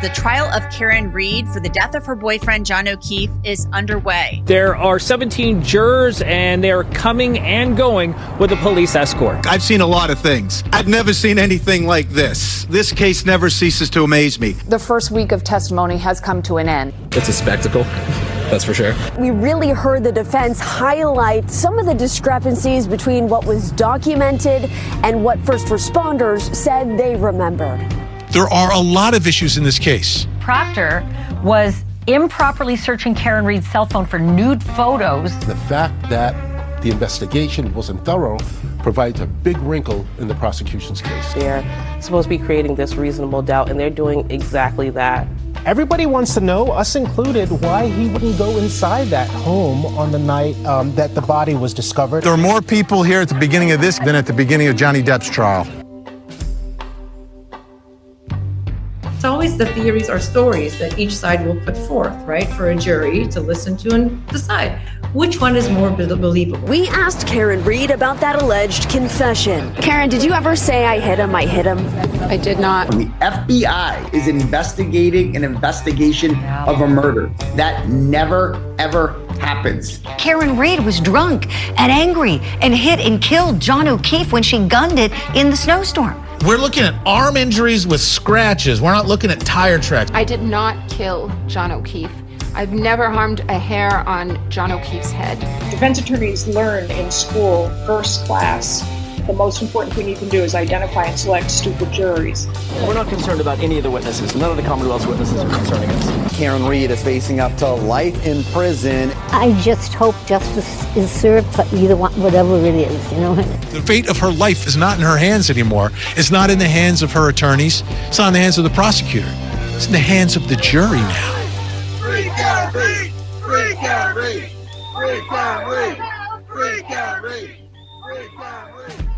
the trial of Karen Reed for the death of her boyfriend, John O'Keefe, is underway. There are 17 jurors, and they're coming and going with a police escort. I've seen a lot of things. I've never seen anything like this. This case never ceases to amaze me. The first week of testimony has come to an end. It's a spectacle, that's for sure. We really heard the defense highlight some of the discrepancies between what was documented and what first responders said they remembered. There are a lot of issues in this case. Proctor was improperly searching Karen Reed's cell phone for nude photos. The fact that the investigation wasn't thorough provides a big wrinkle in the prosecution's case. They're supposed to be creating this reasonable doubt, and they're doing exactly that. Everybody wants to know, us included, why he wouldn't go inside that home on the night that the body was discovered. There are more people here at the beginning of this than at the beginning of Johnny Depp's trial. It's always the theories or stories that each side will put forth, right, for a jury to listen to and decide which one is more believable. We asked Karen Reed about that alleged confession. Karen, did you ever say I hit him? I did not. The FBI is investigating an investigation of a murder. That never, ever happens. Karen Reed was drunk and angry and hit and killed John O'Keefe when she gunned it in the snowstorm. We're looking at arm injuries with scratches. We're not looking at tire tracks. I did not kill John O'Keefe. I've never harmed a hair on John O'Keefe's head. Defense attorneys learn in school, first class, the most important thing you can do is identify and select stupid juries. We're not concerned about any of the witnesses. None of the Commonwealth's witnesses are concerning us. Karen Reed is facing up to life in prison. I just hope justice is served for either one, whatever it is, you know. The fate of her life is not in her hands anymore. It's not in the hands of her attorneys. It's not in the hands of the prosecutor. It's in the hands of the jury now. Free Karen Reed! Free Karen Reed! Free Karen Reed! Free Karen Reed! Free Karen Reed!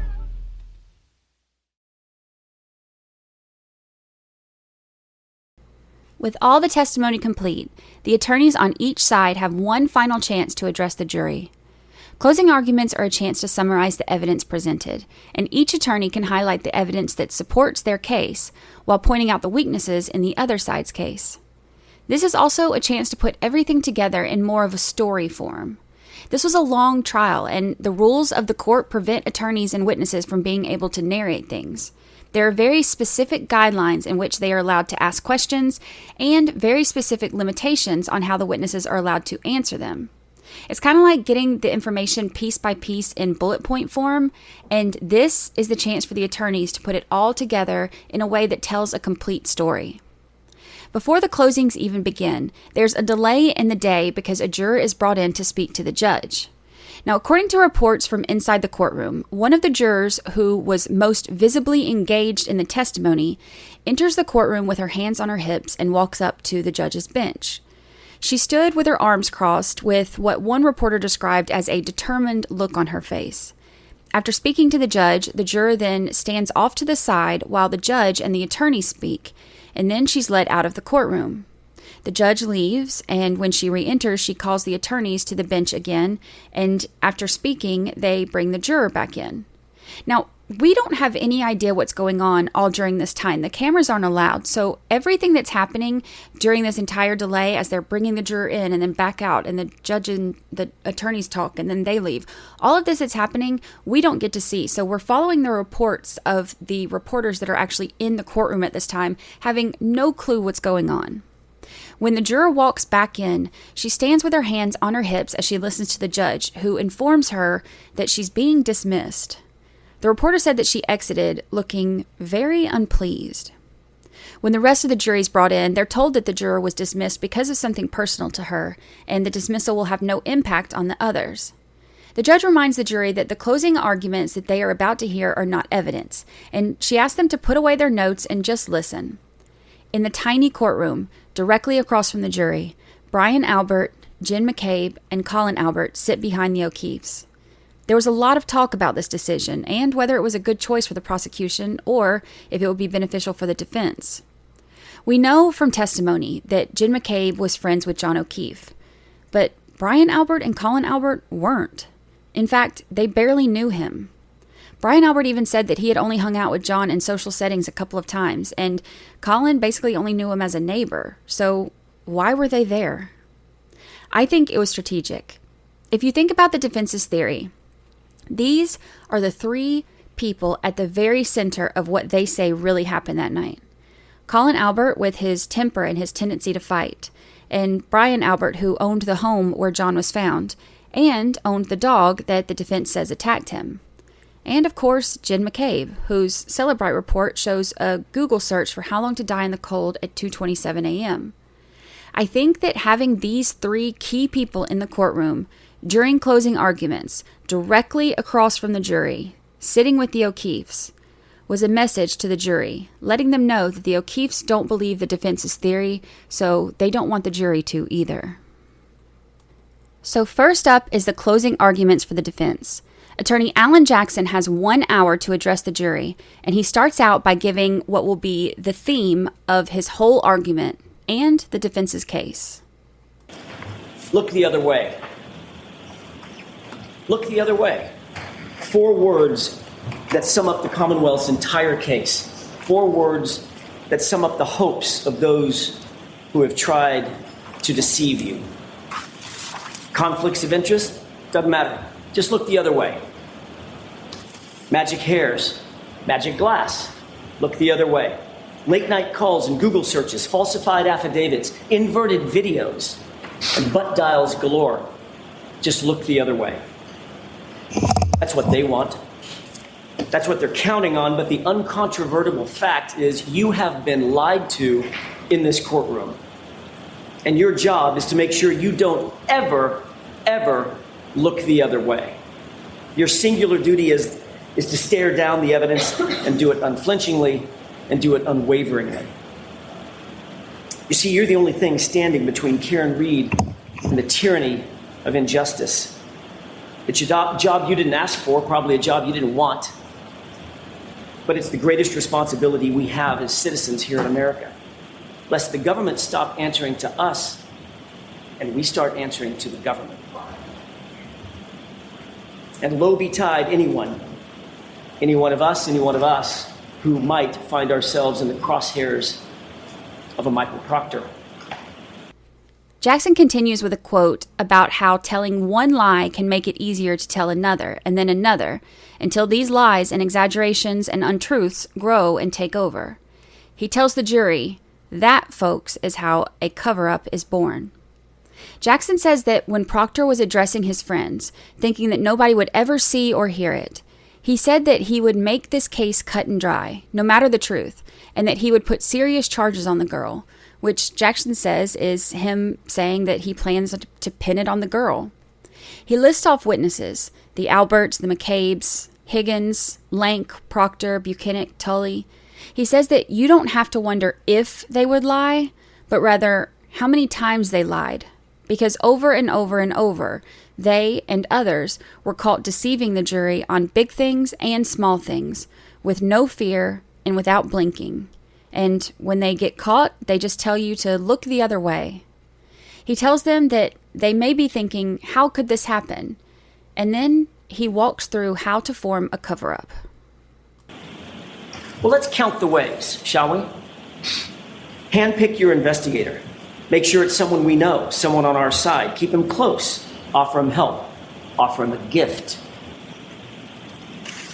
With all the testimony complete, the attorneys on each side have one final chance to address the jury. Closing arguments are a chance to summarize the evidence presented, and each attorney can highlight the evidence that supports their case while pointing out the weaknesses in the other side's case. This is also a chance to put everything together in more of a story form. This was a long trial, and the rules of the court prevent attorneys and witnesses from being able to narrate things. There are very specific guidelines in which they are allowed to ask questions and very specific limitations on how the witnesses are allowed to answer them. It's kind of like getting the information piece by piece in bullet point form, and this is the chance for the attorneys to put it all together in a way that tells a complete story. Before the closings even begin, there's a delay in the day because a juror is brought in to speak to the judge. Now, according to reports from inside the courtroom, one of the jurors who was most visibly engaged in the testimony enters the courtroom with her hands on her hips and walks up to the judge's bench. She stood with her arms crossed with what one reporter described as a determined look on her face. After speaking to the judge, the juror then stands off to the side while the judge and the attorney speak, and then she's led out of the courtroom. The judge leaves, and when she re-enters, she calls the attorneys to the bench again, and after speaking, they bring the juror back in. Now, we don't have any idea what's going on all during this time. The cameras aren't allowed, so everything that's happening during this entire delay as they're bringing the juror in and then back out, and the judge and the attorneys talk, and then they leave, all of this that's happening, we don't get to see. So we're following the reports of the reporters that are actually in the courtroom at this time, having no clue what's going on. When the juror walks back in, she stands with her hands on her hips as she listens to the judge, who informs her that she's being dismissed. The reporter said that she exited looking very unpleased. When the rest of the jury is brought in, they're told that the juror was dismissed because of something personal to her, and the dismissal will have no impact on the others. The judge reminds the jury that the closing arguments that they are about to hear are not evidence, and she asks them to put away their notes and just listen. In the tiny courtroom, directly across from the jury, Brian Albert, Jen McCabe, and Colin Albert sit behind the O'Keefes. There was a lot of talk about this decision and whether it was a good choice for the prosecution or if it would be beneficial for the defense. We know from testimony that Jen McCabe was friends with John O'Keefe, but Brian Albert and Colin Albert weren't. In fact, they barely knew him. Brian Albert even said that he had only hung out with John in social settings a couple of times, and Colin basically only knew him as a neighbor. So why were they there? I think it was strategic. If you think about the defense's theory, these are the three people at the very center of what they say really happened that night. Colin Albert with his temper and his tendency to fight, and Brian Albert, who owned the home where John was found, and owned the dog that the defense says attacked him. And of course, Jen McCabe, whose Celebrite report shows a Google search for how long to die in the cold at 2:27 a.m. I think that having these three key people in the courtroom during closing arguments, directly across from the jury, sitting with the O'Keefes, was a message to the jury, letting them know that the O'Keefes don't believe the defense's theory, so they don't want the jury to either. So first up is the closing arguments for the defense. Attorney Alan Jackson has 1 hour to address the jury, and he starts out by giving what will be the theme of his whole argument and the defense's case. Look the other way. Look the other way. 4 words that sum up the Commonwealth's entire case. 4 words that sum up the hopes of those who have tried to deceive you. Conflicts of interest? Doesn't matter. Just look the other way. Magic hairs, magic glass. Look the other way. Late night calls and Google searches, falsified affidavits, inverted videos, and butt dials galore. Just look the other way. That's what they want. That's what they're counting on, but the uncontrovertible fact is you have been lied to in this courtroom. And your job is to make sure you don't ever look the other way. Your singular duty is to stare down the evidence and do it unflinchingly and do it unwaveringly. You see, you're the only thing standing between Karen Reed and the tyranny of injustice. It's a job you didn't ask for, probably a job you didn't want. But it's the greatest responsibility we have as citizens here in America. Lest the government stop answering to us and we start answering to the government. And woe betide any one of us who might find ourselves in the crosshairs of a Michael Proctor. Jackson continues with a quote about how telling one lie can make it easier to tell another, and then another, until these lies and exaggerations and untruths grow and take over. He tells the jury, that, folks, is how a cover-up is born. Jackson says that when Proctor was addressing his friends, thinking that nobody would ever see or hear it, he said that he would make this case cut and dry, no matter the truth, and that he would put serious charges on the girl, which Jackson says is him saying that he plans to pin it on the girl. He lists off witnesses, the Alberts, the McCabes, Higgins, Lank, Proctor, Buchanan, Tully. He says that you don't have to wonder if they would lie, but rather how many times they lied. Because over and over and over, they and others were caught deceiving the jury on big things and small things, with no fear and without blinking. And when they get caught, they just tell you to look the other way. He tells them that they may be thinking, how could this happen? And then he walks through how to form a cover-up. Well, let's count the ways, shall we? Handpick your investigator. Make sure it's someone we know, someone on our side. Keep him close. Offer him help. Offer him a gift.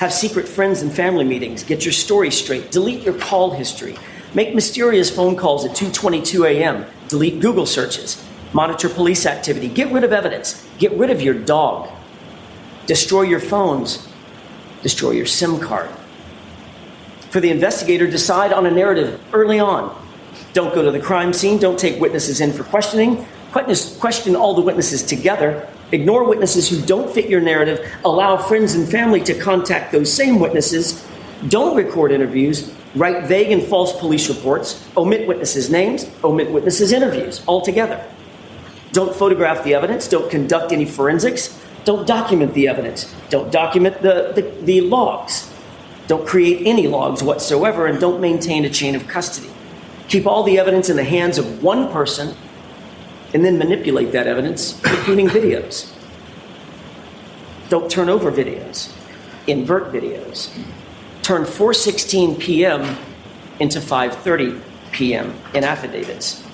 Have secret friends and family meetings. Get your story straight. Delete your call history. Make mysterious phone calls at 2:22 a.m. Delete Google searches. Monitor police activity. Get rid of evidence. Get rid of your dog. Destroy your phones. Destroy your SIM card. For the investigator, decide on a narrative early on. Don't go to the crime scene. Don't take witnesses in for questioning. Question all the witnesses together. Ignore witnesses who don't fit your narrative. Allow friends and family to contact those same witnesses. Don't record interviews. Write vague and false police reports. Omit witnesses' names. Omit witnesses' interviews altogether. Don't photograph the evidence. Don't conduct any forensics. Don't document the evidence. Don't document the logs. Don't create any logs whatsoever, and don't maintain a chain of custody. Keep all the evidence in the hands of one person and then manipulate that evidence, including videos. Don't turn over videos. invert videos, turn 4:16 p.m. into 5:30 p.m. in affidavits,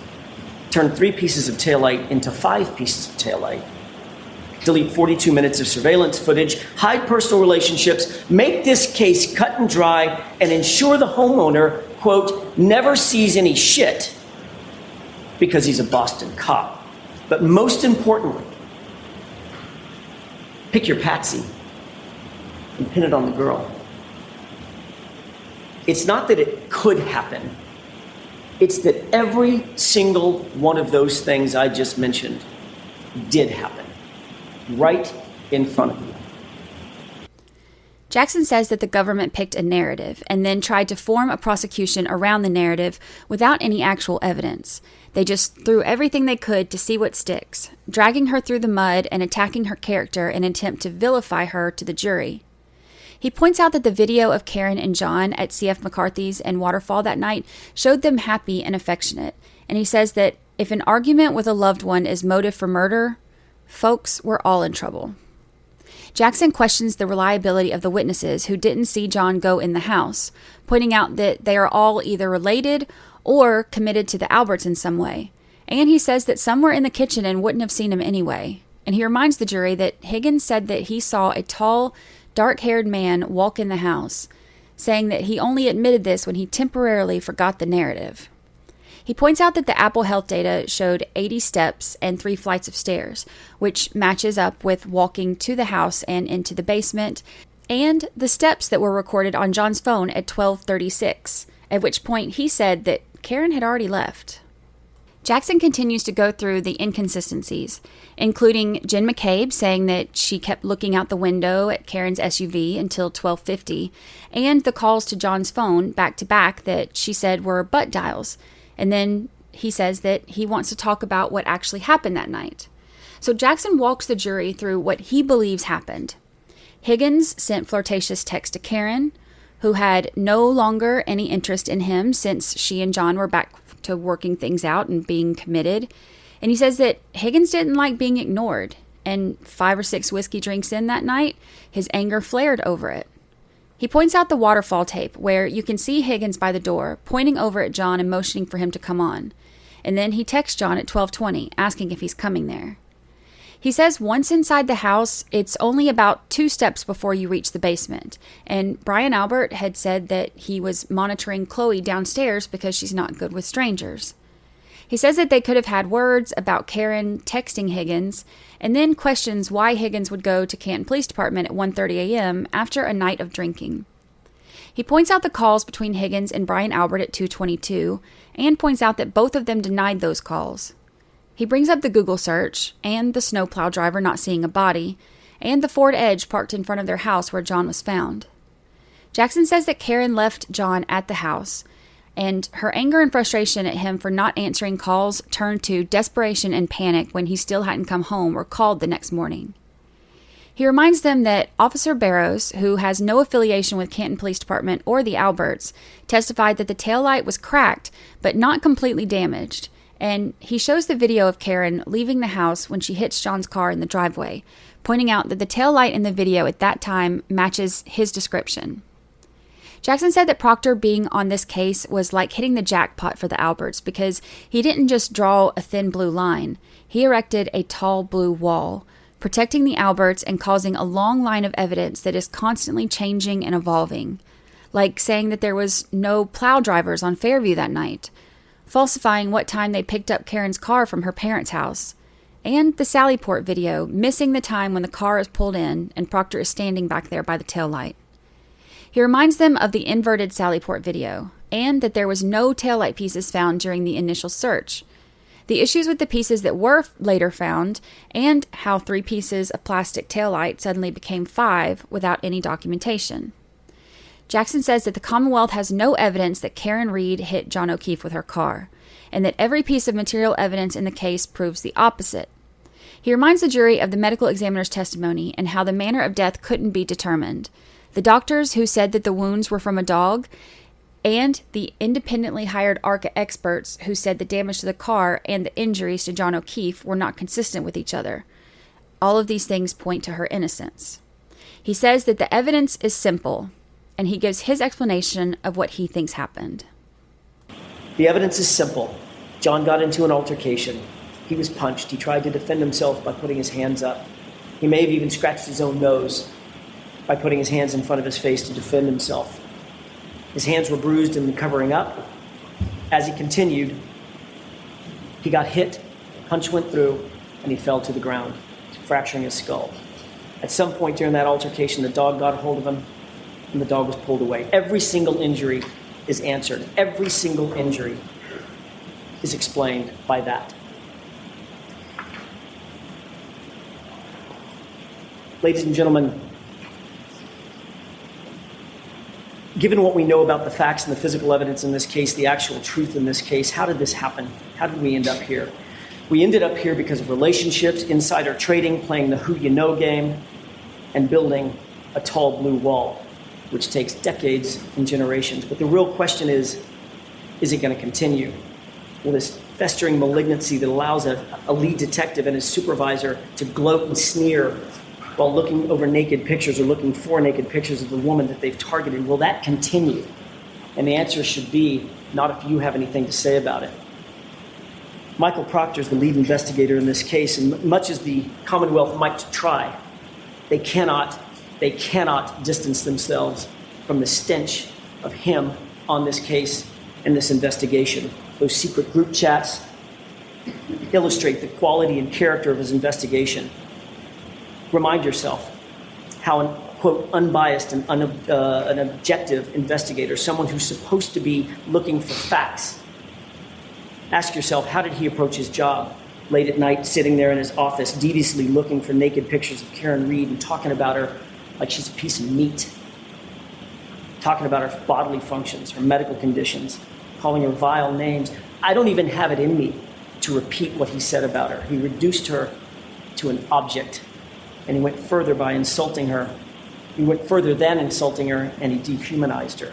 turn 3 pieces of taillight into 5 pieces of taillight, delete 42 minutes of surveillance footage, hide personal relationships, make this case cut and dry, and ensure the homeowner, quote, never sees any shit because he's a Boston cop. But most importantly, pick your patsy and pin it on the girl. It's not that it could happen. It's that every single one of those things I just mentioned did happen right in front of you. Jackson says that the government picked a narrative and then tried to form a prosecution around the narrative without any actual evidence. They just threw everything they could to see what sticks, dragging her through the mud and attacking her character in an attempt to vilify her to the jury. He points out that the video of Karen and John at C.F. McCarthy's and Waterfall that night showed them happy and affectionate, and he says that if an argument with a loved one is motive for murder, folks, we're all in trouble. Jackson questions the reliability of the witnesses who didn't see John go in the house, pointing out that they are all either related or committed to the Alberts in some way. And he says that some were in the kitchen and wouldn't have seen him anyway. And he reminds the jury that Higgins said that he saw a tall, dark-haired man walk in the house, saying that he only admitted this when he temporarily forgot the narrative. He points out that the Apple Health data showed 80 steps and 3 flights of stairs, which matches up with walking to the house and into the basement, and the steps that were recorded on John's phone at 12:36, at which point he said that Karen had already left. Jackson continues to go through the inconsistencies, including Jen McCabe saying that she kept looking out the window at Karen's SUV until 12:50, and the calls to John's phone back-to-back that she said were butt dials. And then he says that he wants to talk about what actually happened that night. So Jackson walks the jury through what he believes happened. Higgins sent flirtatious texts to Karen, who had no longer any interest in him since she and John were back to working things out and being committed. And he says that Higgins didn't like being ignored. And 5 or 6 whiskey drinks in that night, his anger flared over it. He points out the Waterfall tape where you can see Higgins by the door, pointing over at John and motioning for him to come on. And then he texts John at 12:20, asking if he's coming there. He says once inside the house, it's only about 2 steps before you reach the basement. And Brian Albert had said that he was monitoring Chloe downstairs because she's not good with strangers. He says that they could have had words about Karen texting Higgins, and then questions why Higgins would go to Canton Police Department at 1:30 a.m. after a night of drinking. He points out the calls between Higgins and Brian Albert at 2:22, and points out that both of them denied those calls. He brings up the Google search, and the snowplow driver not seeing a body, and the Ford Edge parked in front of their house where John was found. Jackson says that Karen left John at the house, and her anger and frustration at him for not answering calls turned to desperation and panic when he still hadn't come home or called the next morning. He reminds them that Officer Barrows, who has no affiliation with Canton Police Department or the Alberts, testified that the taillight was cracked but not completely damaged, and he shows the video of Karen leaving the house when she hits John's car in the driveway, pointing out that the taillight in the video at that time matches his description. Jackson said that Proctor being on this case was like hitting the jackpot for the Alberts because he didn't just draw a thin blue line. He erected a tall blue wall, protecting the Alberts and causing a long line of evidence that is constantly changing and evolving, like saying that there was no plow drivers on Fairview that night, falsifying what time they picked up Karen's car from her parents' house, and the Sallyport video missing the time when the car is pulled in and Proctor is standing back there by the taillight. He reminds them of the inverted Sallyport video, and that there was no taillight pieces found during the initial search, the issues with the pieces that were later found, and how 3 pieces of plastic taillight suddenly became 5 without any documentation. Jackson says that the Commonwealth has no evidence that Karen Reed hit John O'Keefe with her car, and that every piece of material evidence in the case proves the opposite. He reminds the jury of the medical examiner's testimony and how the manner of death couldn't be determined. The doctors who said that the wounds were from a dog, and the independently hired ARCA experts who said the damage to the car and the injuries to John O'Keefe were not consistent with each other. All of these things point to her innocence. He says that the evidence is simple, and he gives his explanation of what he thinks happened. The evidence is simple. John got into an altercation. He was punched. He tried to defend himself by putting his hands up. He may have even scratched his own nose by putting his hands in front of his face to defend himself. His hands were bruised and covering up. As he continued, he got hit, punch went through, and he fell to the ground, fracturing his skull. At some point during that altercation, the dog got a hold of him, and the dog was pulled away. Every single injury is answered. Every single injury is explained by that. Ladies and gentlemen, given what we know about the facts and the physical evidence in this case, the actual truth in this case, how did this happen? How did we end up here? We ended up here because of relationships, insider trading, playing the who you know game, and building a tall blue wall, which takes decades and generations. But the real question is it going to continue? Will this festering malignancy that allows a lead detective and his supervisor to gloat and sneer while looking over naked pictures or looking for naked pictures of the woman that they've targeted, will that continue? And the answer should be, not if you have anything to say about it. Michael Proctor is the lead investigator in this case, and much as the Commonwealth might try, they cannot distance themselves from the stench of him on this case and this investigation. Those secret group chats illustrate the quality and character of his investigation. Remind yourself how an, quote, unbiased and an objective investigator, someone who's supposed to be looking for facts. Ask yourself, how did he approach his job? Late at night, sitting there in his office, deviously looking for naked pictures of Karen Reed and talking about her like she's a piece of meat. Talking about her bodily functions, her medical conditions, calling her vile names. I don't even have it in me to repeat what he said about her. He reduced her to an object. And he went further by insulting her. He went further than insulting her, and he dehumanized her.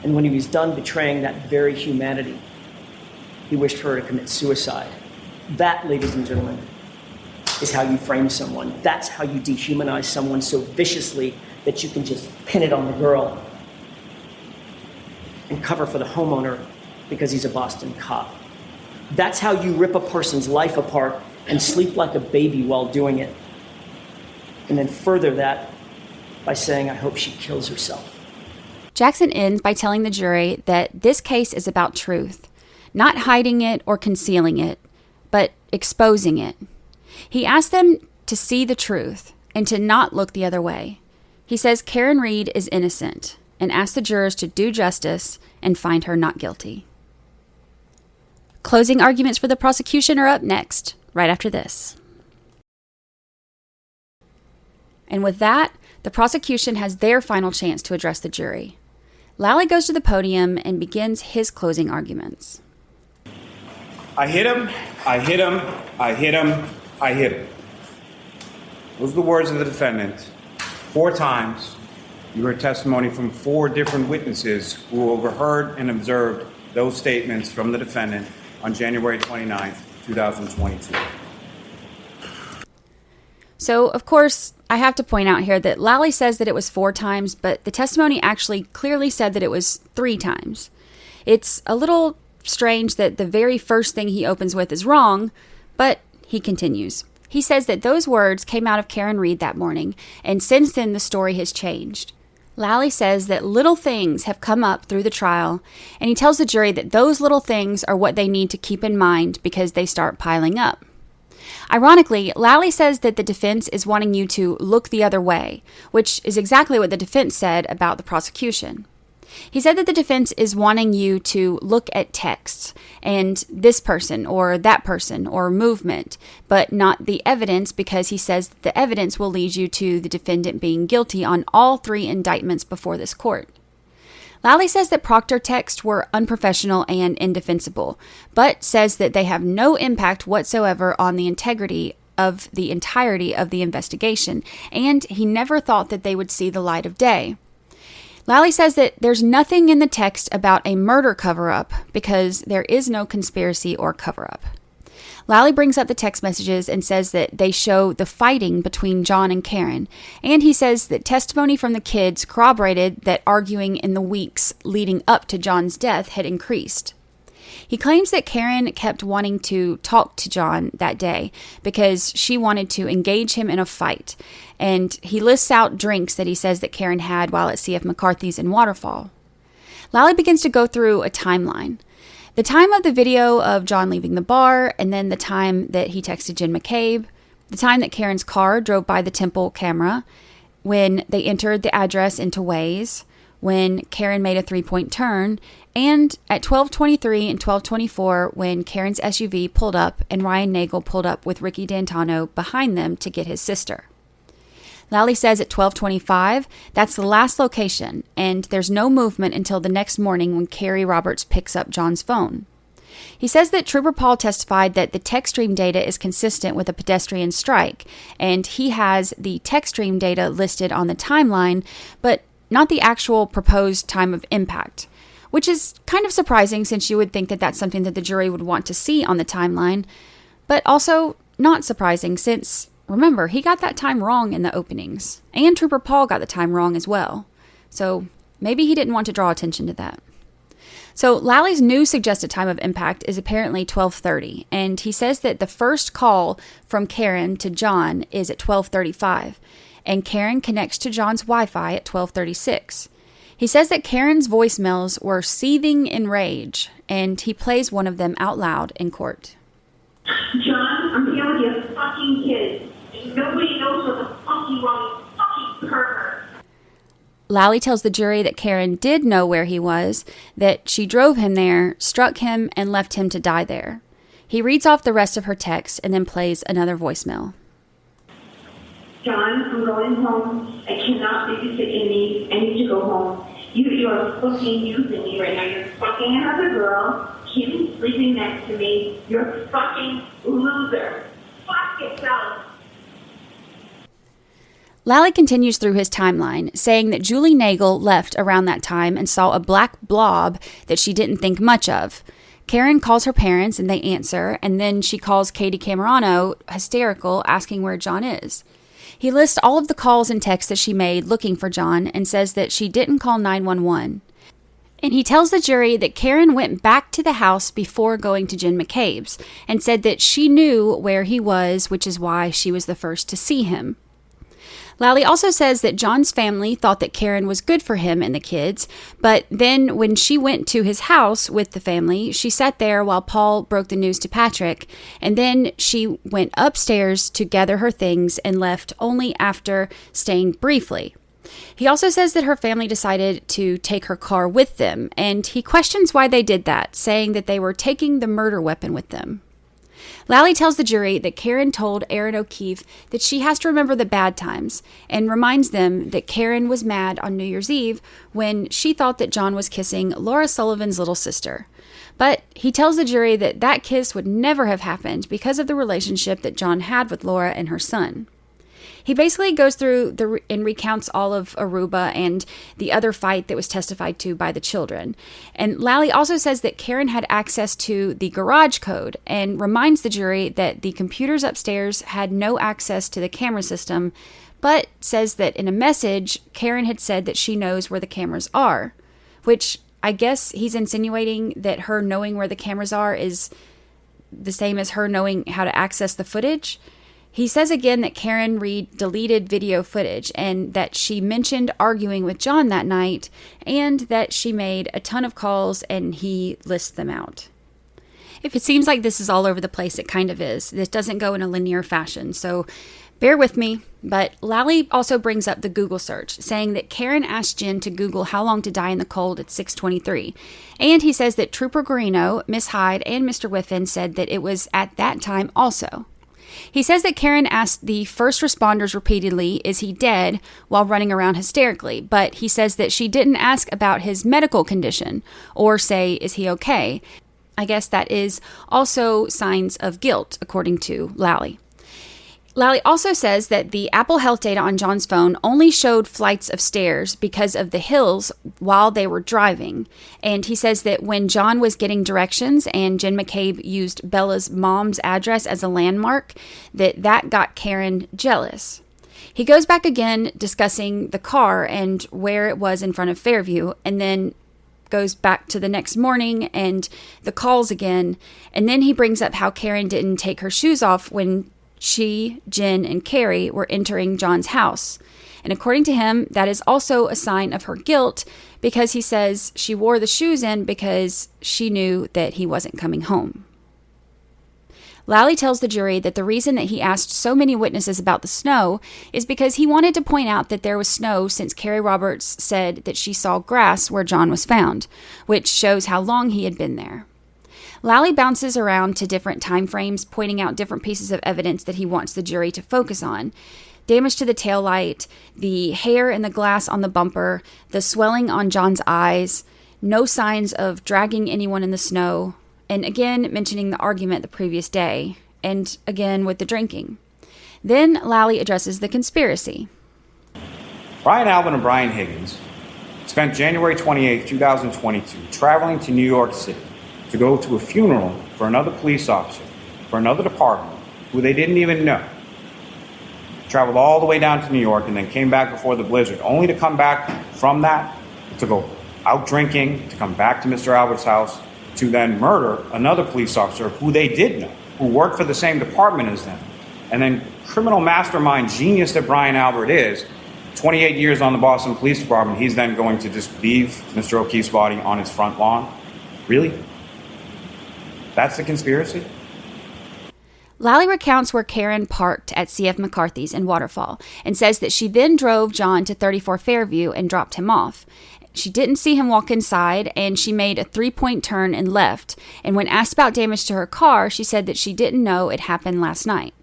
And when he was done betraying that very humanity, he wished for her to commit suicide. That, ladies and gentlemen, is how you frame someone. That's how you dehumanize someone so viciously that you can just pin it on the girl and cover for the homeowner because he's a Boston cop. That's how you rip a person's life apart and sleep like a baby while doing it. And then further that by saying, I hope she kills herself. Jackson ends by telling the jury that this case is about truth, not hiding it or concealing it, but exposing it. He asks them to see the truth and to not look the other way. He says Karen Reed is innocent and asks the jurors to do justice and find her not guilty. Closing arguments for the prosecution are up next, right after this. And with that, the prosecution has their final chance to address the jury. Lally goes to the podium and begins his closing arguments. I hit him, I hit him, I hit him, I hit him. Those are the words of the defendant. 4 times. You heard testimony from 4 different witnesses who overheard and observed those statements from the defendant on January 29th, 2022. So, of course, I have to point out here that Lally says that it was 4 times, but the testimony actually clearly said that it was 3 times. It's a little strange that the very first thing he opens with is wrong, but he continues. He says that those words came out of Karen Reed that morning, and since then the story has changed. Lally says that little things have come up through the trial, and he tells the jury that those little things are what they need to keep in mind because they start piling up. Ironically, Lally says that the defense is wanting you to look the other way, which is exactly what the defense said about the prosecution. He said that the defense is wanting you to look at texts and this person or that person or movement, but not the evidence, because he says that the evidence will lead you to the defendant being guilty on all 3 indictments before this court. Lally says that Proctor texts were unprofessional and indefensible, but says that they have no impact whatsoever on the integrity of the entirety of the investigation, and he never thought that they would see the light of day. Lally says that there's nothing in the text about a murder cover-up because there is no conspiracy or cover-up. Lally brings up the text messages and says that they show the fighting between John and Karen, and he says that testimony from the kids corroborated that arguing in the weeks leading up to John's death had increased. He claims that Karen kept wanting to talk to John that day because she wanted to engage him in a fight, and he lists out drinks that he says that Karen had while at C.F. McCarthy's in Waterfall. Lally begins to go through a timeline. The time of the video of John leaving the bar, and then the time that he texted Jen McCabe, the time that Karen's car drove by the Temple camera, when they entered the address into Waze, when Karen made a 3-point turn, and at 12:23 and 12:24 when Karen's SUV pulled up and Ryan Nagel pulled up with Ricky D'Antano behind them to get his sister. Lally says at 12:25, that's the last location, and there's no movement until the next morning when Carrie Roberts picks up John's phone. He says that Trooper Paul testified that the text stream data is consistent with a pedestrian strike, and he has the text stream data listed on the timeline, but not the actual proposed time of impact, which is kind of surprising since you would think that that's something that the jury would want to see on the timeline, but also not surprising since, remember, he got that time wrong in the openings, and Trooper Paul got the time wrong as well. So maybe he didn't want to draw attention to that. So Lally's new suggested time of impact is apparently 12:30, and he says that the first call from Karen to John is at 12:35, and Karen connects to John's Wi-Fi at 12:36. He says that Karen's voicemails were seething in rage, and he plays one of them out loud in court. John, I'm dealing with your fucking kids. Nobody knows what the fuck you want, fucking pervert. Lally tells the jury that Karen did know where he was, that she drove him there, struck him, and left him to die there. He reads off the rest of her text and then plays another voicemail. John, I'm going home. I cannot babysit Amy. I need to go home. You are fucking using me right now. You're fucking another girl. Keep sleeping next to me. You're a fucking loser. Fuck yourself. Lally continues through his timeline, saying that Julie Nagel left around that time and saw a black blob that she didn't think much of. Karen calls her parents and they answer, and then she calls Katie Camerano, hysterical, asking where John is. He lists all of the calls and texts that she made looking for John and says that she didn't call 911. And he tells the jury that Karen went back to the house before going to Jen McCabe's and said that she knew where he was, which is why she was the first to see him. Lally also says that John's family thought that Karen was good for him and the kids, but then when she went to his house with the family, she sat there while Paul broke the news to Patrick, and then she went upstairs to gather her things and left only after staying briefly. He also says that her family decided to take her car with them, and he questions why they did that, saying that they were taking the murder weapon with them. Lally tells the jury that Karen told Aaron O'Keefe that she has to remember the bad times and reminds them that Karen was mad on New Year's Eve when she thought that John was kissing Laura Sullivan's little sister. But he tells the jury that that kiss would never have happened because of the relationship that John had with Laura and her son. He basically goes through and recounts all of Aruba and the other fight that was testified to by the children. And Lally also says that Karen had access to the garage code and reminds the jury that the computers upstairs had no access to the camera system, but says that in a message, Karen had said that she knows where the cameras are, which I guess he's insinuating that her knowing where the cameras are is the same as her knowing how to access the footage. He says again that Karen Reed deleted video footage and that she mentioned arguing with John that night and that she made a ton of calls and he lists them out. If it seems like this is all over the place, it kind of is. This doesn't go in a linear fashion, so bear with me. But Lally also brings up the Google search, saying that Karen asked Jen to Google how long to die in the cold at 6:23. And he says that Trooper Guarino, Miss Hyde, and Mr. Whiffen said that it was at that time also. He says that Karen asked the first responders repeatedly, is he dead, while running around hysterically, but he says that she didn't ask about his medical condition or say, is he okay? I guess that is also signs of guilt, according to Lally. Lally also says that the Apple Health data on John's phone only showed flights of stairs because of the hills while they were driving. And he says that when John was getting directions and Jen McCabe used Bella's mom's address as a landmark, that got Karen jealous. He goes back again discussing the car and where it was in front of Fairview, and then goes back to the next morning and the calls again. And then he brings up how Karen didn't take her shoes off when she, Jen, and Carrie were entering John's house. And according to him, that is also a sign of her guilt, because he says she wore the shoes in because she knew that he wasn't coming home. Lally tells the jury that the reason that he asked so many witnesses about the snow is because he wanted to point out that there was snow, since Carrie Roberts said that she saw grass where John was found, which shows how long he had been there. Lally bounces around to different time frames, pointing out different pieces of evidence that he wants the jury to focus on. Damage to the taillight, the hair in the glass on the bumper, the swelling on John's eyes, no signs of dragging anyone in the snow, and again mentioning the argument the previous day, and again with the drinking. Then Lally addresses the conspiracy. Brian Albert and Brian Higgins spent January 28, 2022, traveling to New York City to go to a funeral for another police officer, for another department, who they didn't even know. Traveled all the way down to New York and then came back before the blizzard, only to come back from that to go out drinking, to come back to Mr. Albert's house, to then murder another police officer who they did know, who worked for the same department as them. And then criminal mastermind genius that Brian Albert is, 28 years on the Boston Police Department, he's then going to just leave Mr. O'Keefe's body on his front lawn? Really? That's the conspiracy? Lally recounts where Karen parked at C.F. McCarthy's in Waterfall and says that she then drove John to 34 Fairview and dropped him off. She didn't see him walk inside, and she made a 3-point turn and left. And when asked about damage to her car, she said that she didn't know it happened last night.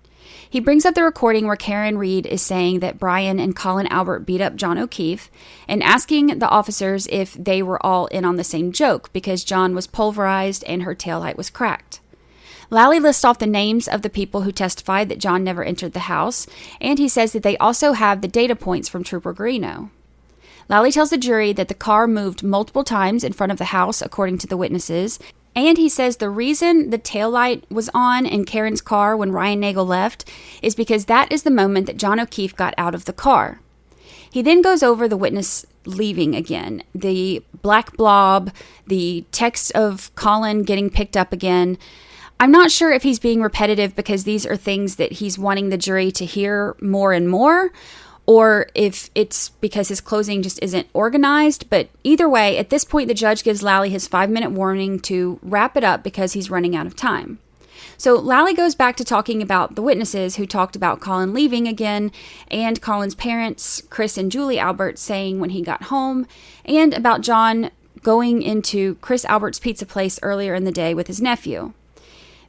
He brings up the recording where Karen Reed is saying that Brian and Colin Albert beat up John O'Keefe, and asking the officers if they were all in on the same joke because John was pulverized and her taillight was cracked. Lally lists off the names of the people who testified that John never entered the house, and he says that they also have the data points from Trooper Guarino. Lally tells the jury that the car moved multiple times in front of the house, according to the witnesses, and he says the reason the taillight was on in Karen's car when Ryan Nagel left is because that is the moment that John O'Keefe got out of the car. He then goes over the witness leaving again, the black blob, the text of Colin getting picked up again. I'm not sure if he's being repetitive because these are things that he's wanting the jury to hear more and more, or if it's because his closing just isn't organized. But either way, at this point, the judge gives Lally his 5-minute warning to wrap it up because he's running out of time. So Lally goes back to talking about the witnesses who talked about Colin leaving again, and Colin's parents, Chris and Julie Albert, saying when he got home, and about John going into Chris Albert's pizza place earlier in the day with his nephew.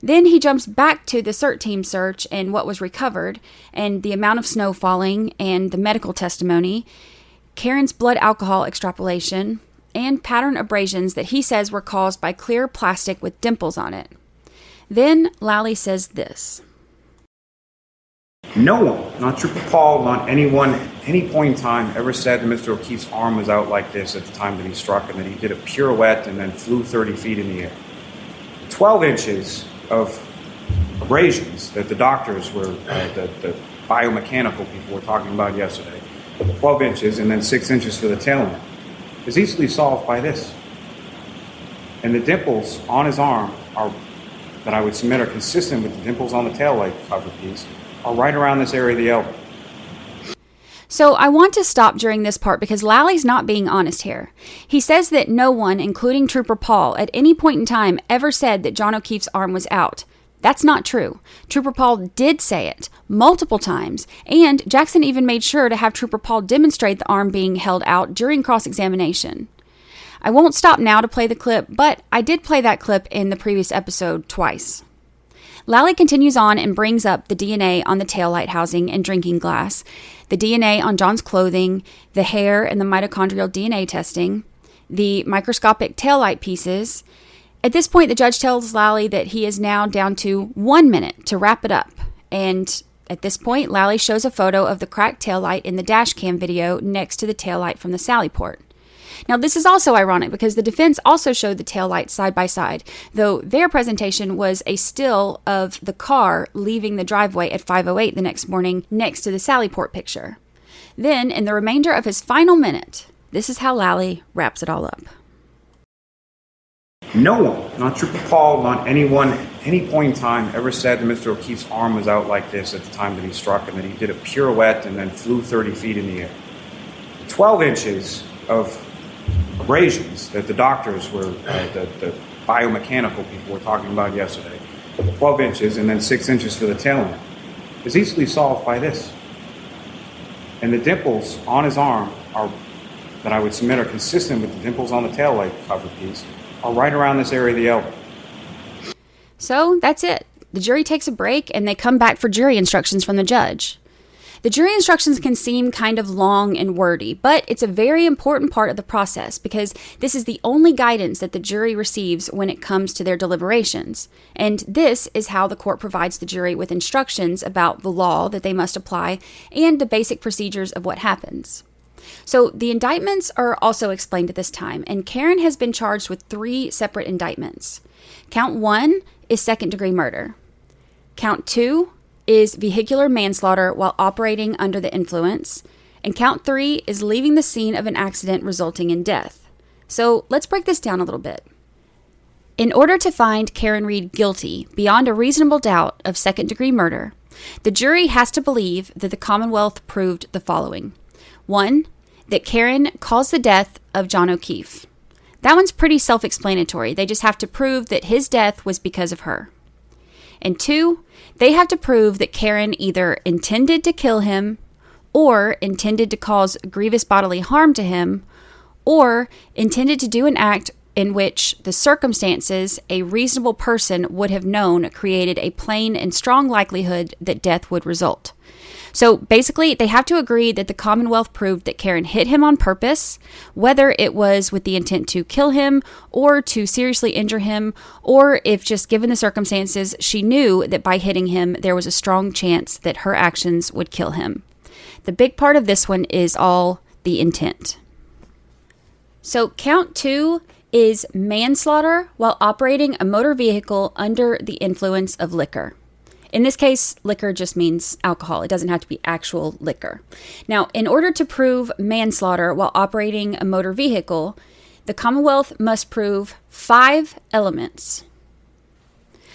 Then he jumps back to the CERT team search and what was recovered, and the amount of snow falling, and the medical testimony, Karen's blood alcohol extrapolation, and pattern abrasions that he says were caused by clear plastic with dimples on it. Then Lally says this. No one, not Trooper Paul, not anyone, at any point in time ever said that Mr. O'Keefe's arm was out like this at the time that he struck and that he did a pirouette and then flew 30 feet in the air. 12 inches of abrasions that the doctors were, the biomechanical people were talking about yesterday, 12 inches and then 6 inches for the tail end, is easily solved by this. And the dimples on his arm are, that I would submit are consistent with the dimples on the taillight cover piece, are right around this area of the elbow. So I want to stop during this part because Lally's not being honest here. He says that no one, including Trooper Paul, at any point in time ever said that John O'Keefe's arm was out. That's not true. Trooper Paul did say it multiple times, and Jackson even made sure to have Trooper Paul demonstrate the arm being held out during cross-examination. I won't stop now to play the clip, but I did play that clip in the previous episode twice. Lally continues on and brings up the DNA on the taillight housing and drinking glass, the DNA on John's clothing, the hair and the mitochondrial DNA testing, the microscopic taillight pieces. At this point, the judge tells Lally that he is now down to 1 minute to wrap it up. And At this point, Lally shows a photo of the cracked taillight in the dash cam video next to the taillight from the Sally port. Now, this is also ironic because the defense also showed the taillights side by side, though their presentation was a still of the car leaving the driveway at 5:08 the next morning next to the Sally port picture. Then, in the remainder of his final minute, this is how Lally wraps it all up. No one, not Trooper Paul, not anyone, any point in time ever said that Mr. O'Keefe's arm was out like this at the time that he struck and that he did a pirouette and then flew 30 feet in the air. 12 inches of abrasions that the doctors were, the biomechanical people were talking about yesterday, 12 inches and then 6 inches for the tail end, is easily solved by this. And the dimples on his arm are, that I would submit are consistent with the dimples on the taillight cover piece, are right around this area of the elbow. So that's it. The jury takes a break and they come back for jury instructions from the judge. The jury instructions can seem kind of long and wordy, but it's a very important part of the process because this is the only guidance that the jury receives when it comes to their deliberations. And this is how the court provides the jury with instructions about the law that they must apply and the basic procedures of what happens. So the indictments are also explained at this time, and Karen has been charged with 3 separate indictments. Count 1 is second-degree murder. Count 2 is vehicular manslaughter while operating under the influence. And count 3 is leaving the scene of an accident resulting in death. So let's break this down a little bit. In order to find Karen Reed guilty beyond a reasonable doubt of second-degree murder, the jury has to believe that the Commonwealth proved the following. 1, that Karen caused the death of John O'Keefe. That one's pretty self-explanatory. They just have to prove that his death was because of her. And 2, they have to prove that Karen either intended to kill him, or intended to cause grievous bodily harm to him, or intended to do an act in which the circumstances a reasonable person would have known created a plain and strong likelihood that death would result. So basically, they have to agree that the Commonwealth proved that Karen hit him on purpose, whether it was with the intent to kill him or to seriously injure him, or if just given the circumstances, she knew that by hitting him, there was a strong chance that her actions would kill him. The big part of this one is all the intent. So count 2 is manslaughter while operating a motor vehicle under the influence of liquor. In this case, liquor just means alcohol. It doesn't have to be actual liquor. Now, in order to prove manslaughter while operating a motor vehicle, the Commonwealth must prove 5 elements.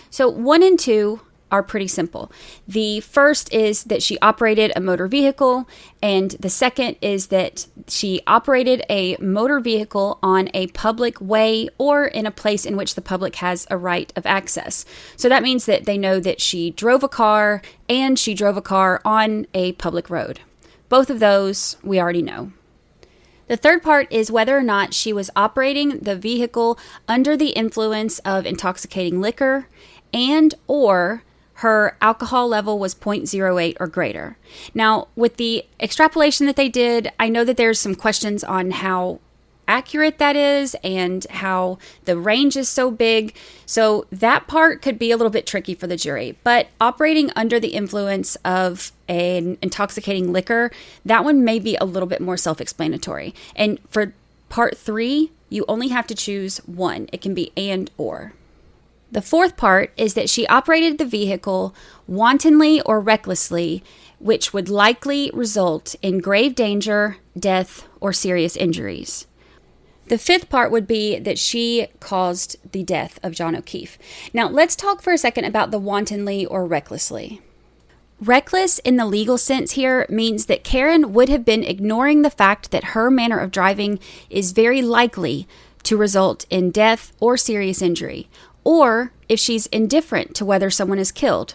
So 1 and 2 are pretty simple. The first is that she operated a motor vehicle, and the second is that she operated a motor vehicle on a public way or in a place in which the public has a right of access. So that means that they know that she drove a car and she drove a car on a public road. Both of those we already know. The third part is whether or not she was operating the vehicle under the influence of intoxicating liquor and or her alcohol level was 0.08 or greater. Now, with the extrapolation that they did, I know that there's some questions on how accurate that is and how the range is so big. So that part could be a little bit tricky for the jury. But operating under the influence of an intoxicating liquor, that one may be a little bit more self-explanatory. And for part 3, you only have to choose one. It can be and or. The fourth part is that she operated the vehicle wantonly or recklessly, which would likely result in grave danger, death, or serious injuries. The fifth part would be that she caused the death of John O'Keefe. Now, let's talk for a second about the wantonly or recklessly. Reckless in the legal sense here means that Karen would have been ignoring the fact that her manner of driving is very likely to result in death or serious injury, or if she's indifferent to whether someone is killed.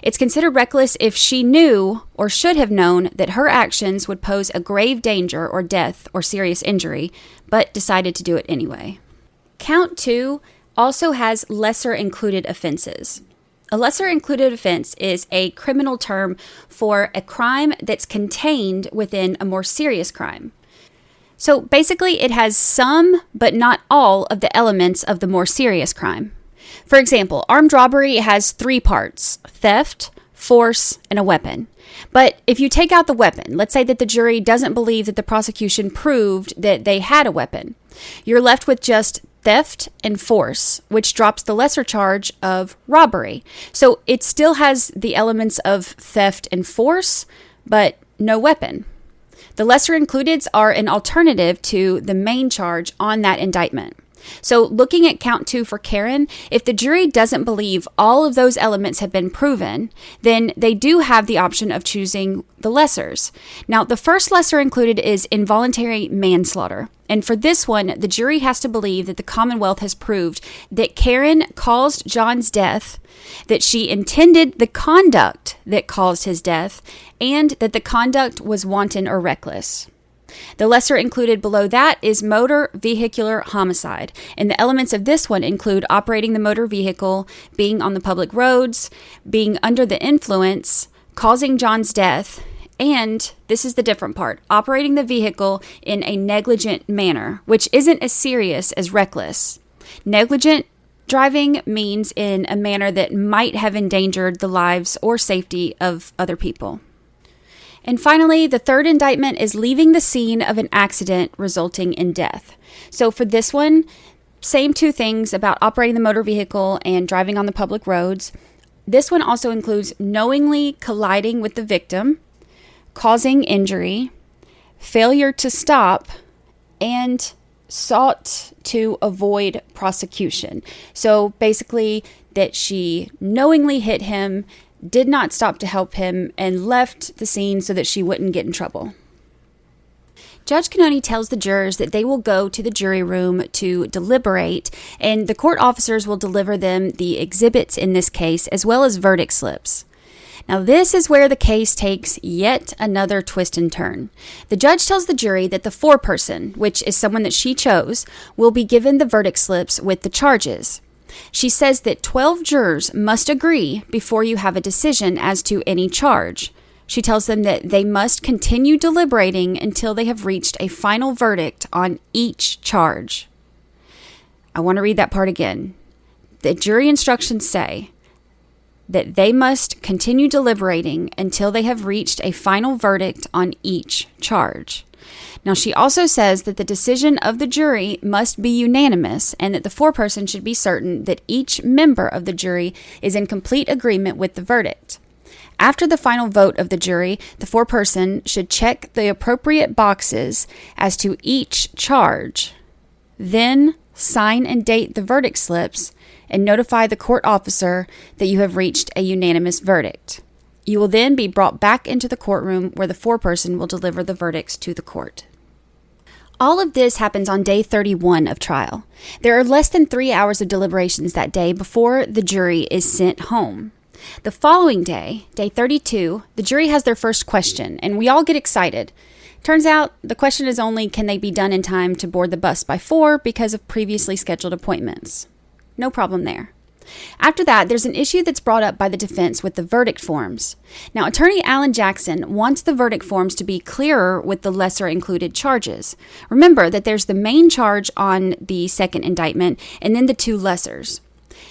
It's considered reckless if she knew or should have known that her actions would pose a grave danger or death or serious injury, but decided to do it anyway. Count 2 also has lesser included offenses. A lesser included offense is a criminal term for a crime that's contained within a more serious crime. So basically, it has some, but not all, of the elements of the more serious crime. For example, armed robbery has 3 parts: theft, force, and a weapon. But if you take out the weapon, let's say that the jury doesn't believe that the prosecution proved that they had a weapon, you're left with just theft and force, which drops the lesser charge of robbery. So it still has the elements of theft and force, but no weapon. The lesser includeds are an alternative to the main charge on that indictment. So looking at count 2 for Karen, if the jury doesn't believe all of those elements have been proven, then they do have the option of choosing the lessers. Now, the first lesser included is involuntary manslaughter. And for this one, the jury has to believe that the Commonwealth has proved that Karen caused John's death, that she intended the conduct that caused his death, and that the conduct was wanton or reckless. The lesser included below that is motor vehicular homicide, and the elements of this one include operating the motor vehicle, being on the public roads, being under the influence, causing John's death, and, this is the different part, operating the vehicle in a negligent manner, which isn't as serious as reckless. Negligent driving means in a manner that might have endangered the lives or safety of other people. And finally, the third indictment is leaving the scene of an accident resulting in death. So for this one, same two things about operating the motor vehicle and driving on the public roads. This one also includes knowingly colliding with the victim, causing injury, failure to stop, and sought to avoid prosecution. So basically that she knowingly hit him, did not stop to help him, and left the scene so that she wouldn't get in trouble. Judge Canton tells the jurors that they will go to the jury room to deliberate, and the court officers will deliver them the exhibits in this case, as well as verdict slips. Now, this is where the case takes yet another twist and turn. The judge tells the jury that the foreperson, which is someone that she chose, will be given the verdict slips with the charges. She says that 12 jurors must agree before you have a decision as to any charge. She tells them that they must continue deliberating until they have reached a final verdict on each charge. I want to read that part again. The jury instructions say that they must continue deliberating until they have reached a final verdict on each charge. Now, she also says that the decision of the jury must be unanimous and that the foreperson should be certain that each member of the jury is in complete agreement with the verdict. After the final vote of the jury, the foreperson should check the appropriate boxes as to each charge, then sign and date the verdict slips and notify the court officer that you have reached a unanimous verdict. You will then be brought back into the courtroom where the foreperson will deliver the verdicts to the court. All of this happens on day 31 of trial. There are less than 3 hours of deliberations that day before the jury is sent home. The following day, day 32, the jury has their first question, and we all get excited. Turns out the question is only, can they be done in time to board the bus by 4 because of previously scheduled appointments? No problem there. After that, there's an issue that's brought up by the defense with the verdict forms. Now, Attorney Alan Jackson wants the verdict forms to be clearer with the lesser included charges. Remember that there's the main charge on the second indictment and then the two lessers.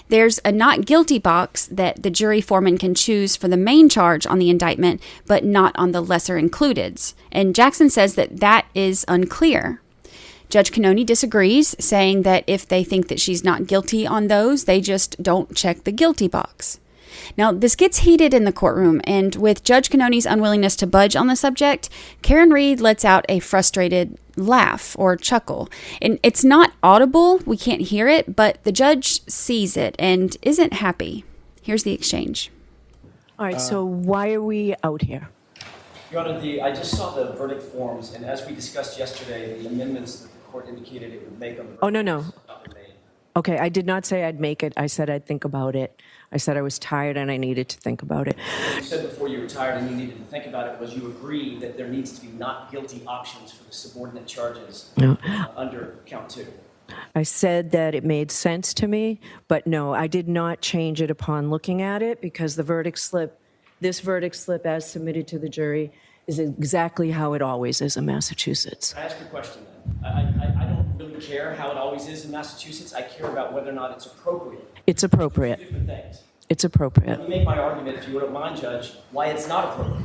There's a not guilty box that the jury foreman can choose for the main charge on the indictment, but not on the lesser includeds. And Jackson says that that is unclear. Judge Canton disagrees, saying that if they think that she's not guilty on those, they just don't check the guilty box. Now, this gets heated in the courtroom, and with Judge Canton's unwillingness to budge on the subject, Karen Reed lets out a frustrated laugh or chuckle. And it's not audible, we can't hear it, but the judge sees it and isn't happy. Here's the exchange. All right, so why are we out here? Your Honor, I just saw the verdict forms, and as we discussed yesterday, the amendments that the court indicated it would make on the Oh, no. Okay, I did not say I'd make it. I said I'd think about it. I said I was tired and I needed to think about it. What you said before you were tired and you needed to think about it was you agreed that there needs to be not guilty options for the subordinate charges under count 2. I said that it made sense to me, but no, I did not change it upon looking at it because the verdict slip, this verdict slip as submitted to the jury, is exactly how it always is in Massachusetts. I ask a question then. I don't really care how it always is in Massachusetts. I care about whether or not it's appropriate. It's appropriate. Different things. It's appropriate. Let me make my argument, if you wouldn't mind, Judge, why it's not appropriate.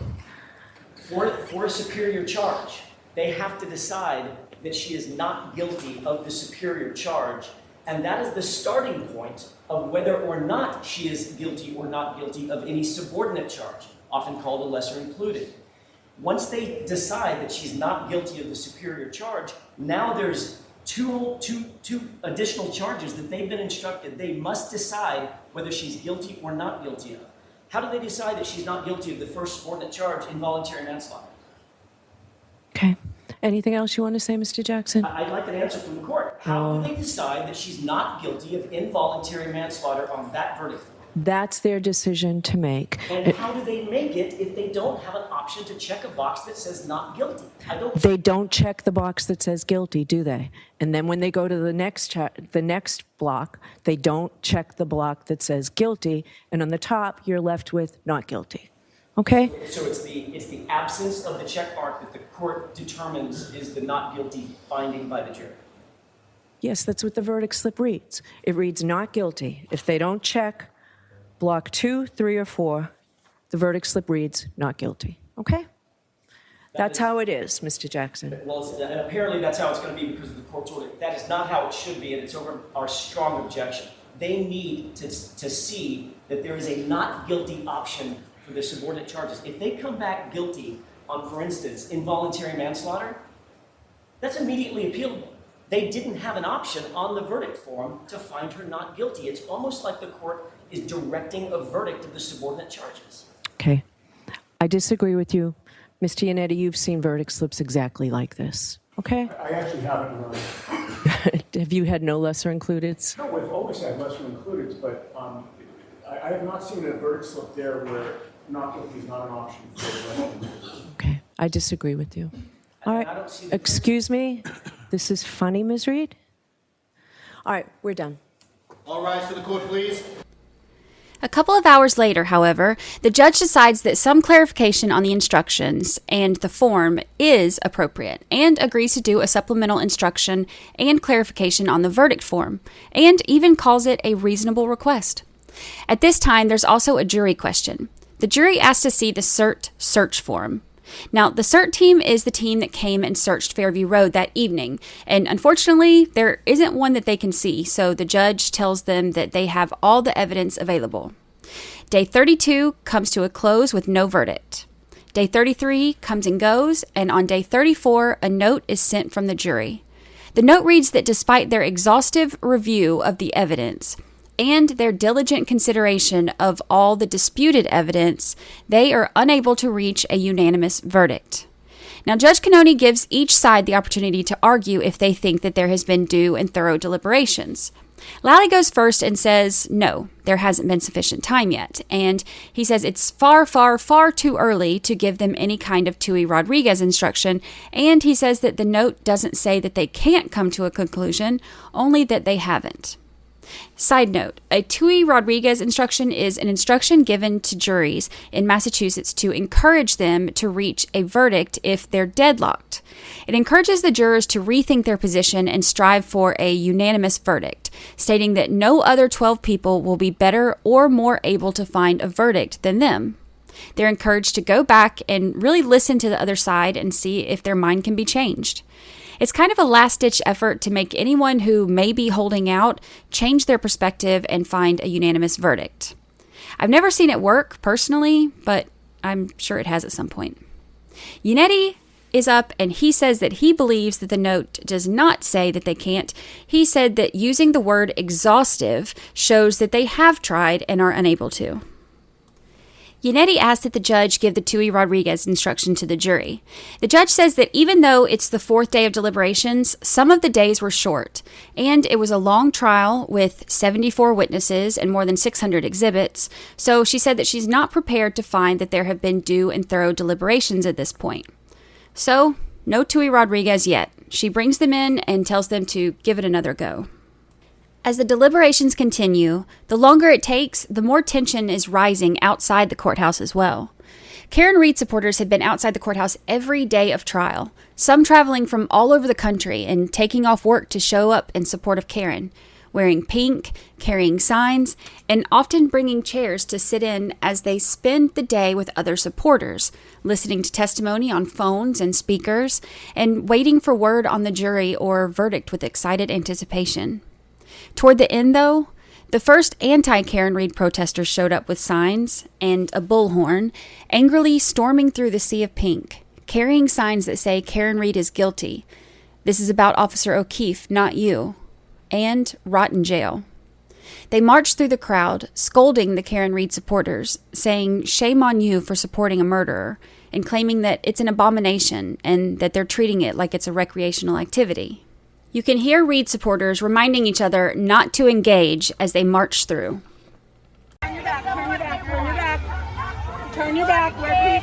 For a superior charge, they have to decide that she is not guilty of the superior charge, and that is the starting point of whether or not she is guilty or not guilty of any subordinate charge, often called a lesser included. Once they decide that she's not guilty of the superior charge, now there's two additional charges that they've been instructed they must decide whether she's guilty or not guilty of. How do they decide that she's not guilty of the first subordinate charge, involuntary manslaughter? Okay. Anything else you want to say, Mr. Jackson? I'd like an answer from the court. How do they decide that she's not guilty of involuntary manslaughter on that verdict form? That's their decision to make. And how do they make it if they don't have an option to check a box that says not guilty? They don't check the box that says guilty, do they? And then when they go to the next block, they don't check the block that says guilty, and on the top, you're left with not guilty. Okay? So it's the absence of the check mark that the court determines is the not guilty finding by the jury. Yes, that's what the verdict slip reads. It reads not guilty. If they don't check block 2, 3, or 4, the verdict slip reads not guilty. Okay? That's how it is, Mr. Jackson. Well, and apparently that's how it's going to be because of the court's order. That is not how it should be, and it's over our strong objection. They need to see that there is a not guilty option for the subordinate charges. If they come back guilty on, for instance, involuntary manslaughter, that's immediately appealable. They didn't have an option on the verdict form to find her not guilty. It's almost like the court is directing a verdict of the subordinate charges. Okay. I disagree with you. Mr. Yannetti, you've seen verdict slips exactly like this. Okay? I actually haven't really. Have you had no lesser includeds? No, we've always had lesser includeds, but I have not seen a verdict slip there where not guilty is not an option for the lesser includeds. Okay. I disagree with you. All right. Excuse me. This is funny, Ms. Reed. All right. We're done. All rise to the court, please. A couple of hours later, however, the judge decides that some clarification on the instructions and the form is appropriate and agrees to do a supplemental instruction and clarification on the verdict form and even calls it a reasonable request. At this time, there's also a jury question. The jury asked to see the CERT search form. Now, the CERT team is the team that came and searched Fairview Road that evening, and unfortunately, there isn't one that they can see, so the judge tells them that they have all the evidence available. Day 32 comes to a close with no verdict. Day 33 comes and goes, and on day 34, a note is sent from the jury. The note reads that despite their exhaustive review of the evidence, and their diligent consideration of all the disputed evidence, they are unable to reach a unanimous verdict. Now, Judge Canoni gives each side the opportunity to argue if they think that there has been due and thorough deliberations. Lally goes first and says, no, there hasn't been sufficient time yet. And he says it's far, far, far too early to give them any kind of Tui Rodriguez instruction. And he says that the note doesn't say that they can't come to a conclusion, only that they haven't. Side note, a Tui Rodriguez instruction is an instruction given to juries in Massachusetts to encourage them to reach a verdict if they're deadlocked. It encourages the jurors to rethink their position and strive for a unanimous verdict, stating that no other 12 people will be better or more able to find a verdict than them. They're encouraged to go back and really listen to the other side and see if their mind can be changed. It's kind of a last-ditch effort to make anyone who may be holding out change their perspective and find a unanimous verdict. I've never seen it work personally, but I'm sure it has at some point. Yannetti is up and he says that he believes that the note does not say that they can't. He said that using the word exhaustive shows that they have tried and are unable to. Yannetti asked that the judge give the Tui Rodriguez instruction to the jury. The judge says that even though it's the fourth day of deliberations, some of the days were short, and it was a long trial with 74 witnesses and more than 600 exhibits, so she said that she's not prepared to find that there have been due and thorough deliberations at this point. So, no Tui Rodriguez yet. She brings them in and tells them to give it another go. As the deliberations continue, the longer it takes, the more tension is rising outside the courthouse as well. Karen Reed supporters had been outside the courthouse every day of trial, some traveling from all over the country and taking off work to show up in support of Karen. wearing pink, carrying signs, and often bringing chairs to sit in as they spend the day with other supporters, listening to testimony on phones and speakers, and waiting for word on the jury or verdict with excited anticipation. Toward the end, though, the first anti-Karen Read protesters showed up with signs and a bullhorn, angrily storming through the sea of pink, carrying signs that say Karen Read is guilty. This is about Officer O'Keefe, not you. And rot in jail. They marched through the crowd, scolding the Karen Read supporters, saying shame on you for supporting a murderer, and claiming that it's an abomination and that they're treating it like it's a recreational activity. You can hear Read supporters reminding each other not to engage as they march through. Turn your back, turn your back, turn your back. Turn your back. They're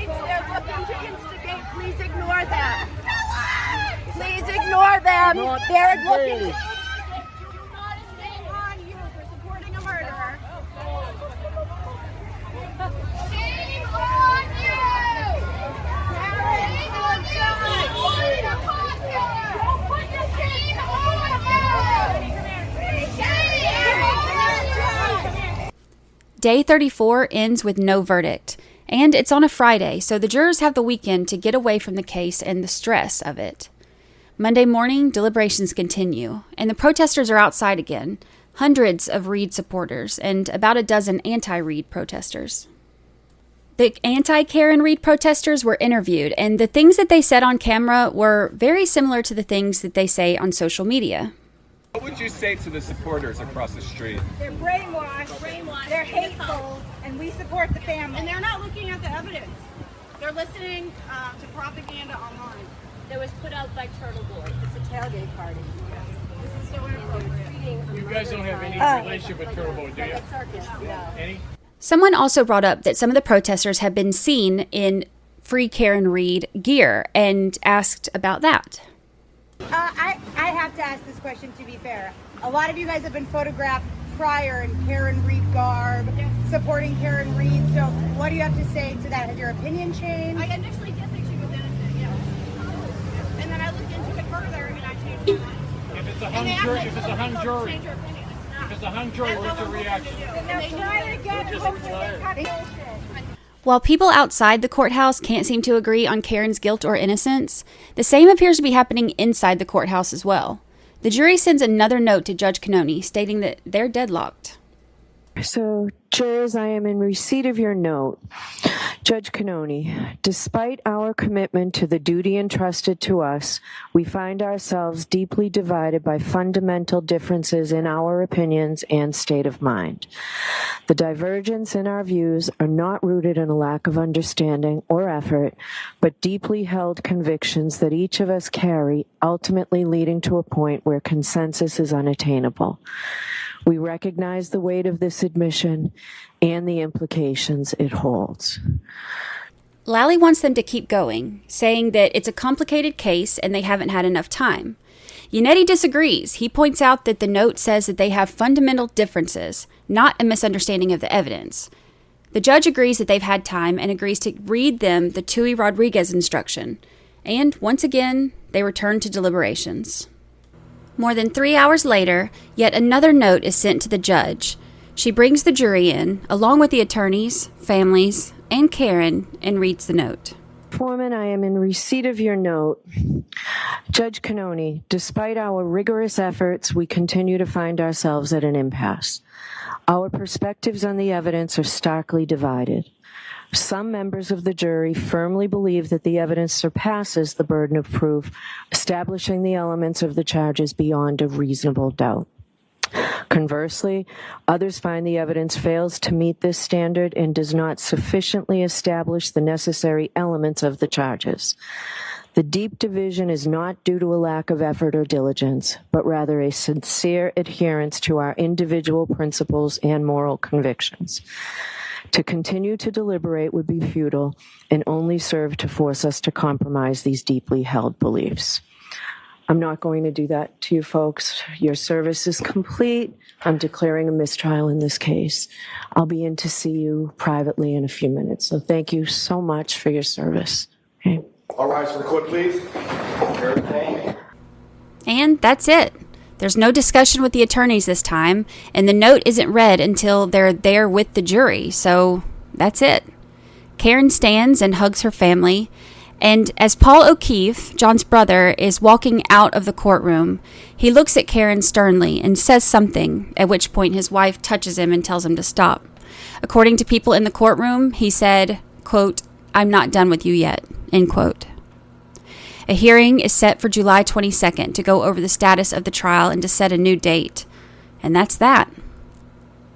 looking to instigate. Please ignore them. Please ignore them. They're looking to... Day 34 ends with no verdict, and it's on a Friday, so the jurors have the weekend to get away from the case and the stress of it. Monday morning, deliberations continue, and the protesters are outside again, hundreds of Read supporters and about a dozen anti-Read protesters. The anti-Karen Read protesters were interviewed, and the things that they said on camera were very similar to the things that they say on social media. What would you say to the supporters across the street? They're brainwashed, they're hateful, and we support the family. And they're not looking at the evidence. They're listening to propaganda online that was put out by Turtle Boy. It's a tailgate party. This is so inappropriate. You guys don't have any relationship with Turtle Boy, do you? Any? Someone also brought up that some of the protesters have been seen in Free Karen Read gear and asked about that. I have to ask this question, to be fair. A lot of you guys have been photographed prior in Karen Read garb, supporting Karen Read. So what do you have to say to that? Has your opinion changed? I initially did think she was innocent, yes. And then I looked into it further and I changed my mind. If it's a hung jury, if it's a hung jury, if it's a hung jury, what's your reaction? While people outside the courthouse can't seem to agree on Karen's guilt or innocence, the same appears to be happening inside the courthouse as well. The jury sends another note to Judge Canton stating that they're deadlocked. So, jurors, I am in receipt of your note. Judge Canton, despite our commitment to the duty entrusted to us, we find ourselves deeply divided by fundamental differences in our opinions and state of mind. The divergence in our views are not rooted in a lack of understanding or effort, but deeply held convictions that each of us carry, ultimately leading to a point where consensus is unattainable. We recognize the weight of this admission and the implications it holds. Lally wants them to keep going, saying that it's a complicated case and they haven't had enough time. Yannetti disagrees. He points out that the note says that they have fundamental differences, not a misunderstanding of the evidence. The judge agrees that they've had time and agrees to read them the Tui Rodriguez instruction. And once again, they return to deliberations. More than 3 hours later, yet another note is sent to the judge. She brings the jury in, along with the attorneys, families, and Karen, and reads the note. Foreman, I am in receipt of your note. Judge Canton, despite our rigorous efforts, we continue to find ourselves at an impasse. Our perspectives on the evidence are starkly divided. Some members of the jury firmly believe that the evidence surpasses the burden of proof, establishing the elements of the charges beyond a reasonable doubt. Conversely, others find the evidence fails to meet this standard and does not sufficiently establish the necessary elements of the charges. The deep division is not due to a lack of effort or diligence, but rather a sincere adherence to our individual principles and moral convictions. To continue to deliberate would be futile and only serve to force us to compromise these deeply held beliefs. I'm not going to do that to you folks. Your service is complete. I'm declaring a mistrial in this case. I'll be in to see you privately in a few minutes. So thank you so much for your service. Okay. All rise for the court, please. And that's it. There's no discussion with the attorneys this time, and the note isn't read until they're there with the jury, so that's it. Karen stands and hugs her family, and as Paul O'Keefe, John's brother, is walking out of the courtroom, he looks at Karen sternly and says something, at which point his wife touches him and tells him to stop. According to people in the courtroom, he said, quote, "I'm not done with you yet," end quote. A hearing is set for July 22nd to go over the status of the trial and to set a new date. And that's that.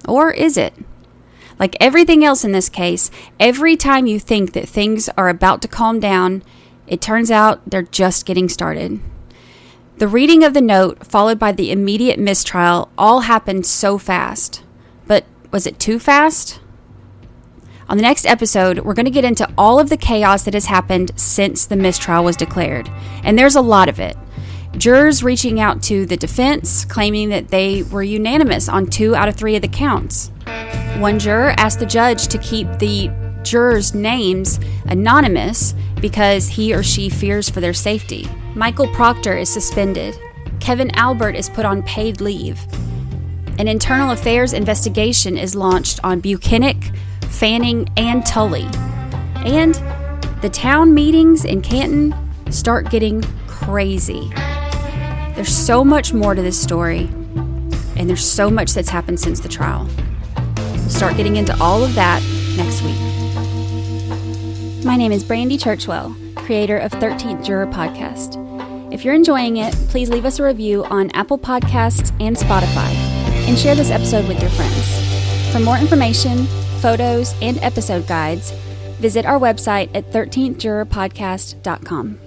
Or is it? Like everything else in this case, every time you think that things are about to calm down, it turns out they're just getting started. The reading of the note, followed by the immediate mistrial, all happened so fast. But was it too fast? On the next episode, we're going to get into all of the chaos that has happened since the mistrial was declared. And there's a lot of it. Jurors reaching out to the defense, claiming that they were unanimous on 2 out of 3 of the counts. One juror asked the judge to keep the jurors' names anonymous because he or she fears for their safety. Michael Proctor is suspended. Kevin Albert is put on paid leave. An internal affairs investigation is launched on Buchanan, Fanning, and Tully. And the town meetings in Canton start getting crazy. There's so much more to this story, and there's so much that's happened since the trial. We'll start getting into all of that next week. My name is Brandy Churchwell, creator of 13th Juror Podcast. If you're enjoying it, please leave us a review on Apple Podcasts and Spotify, and share this episode with your friends. For more information, photos, and episode guides, visit our website at 13thjurorpodcast.com.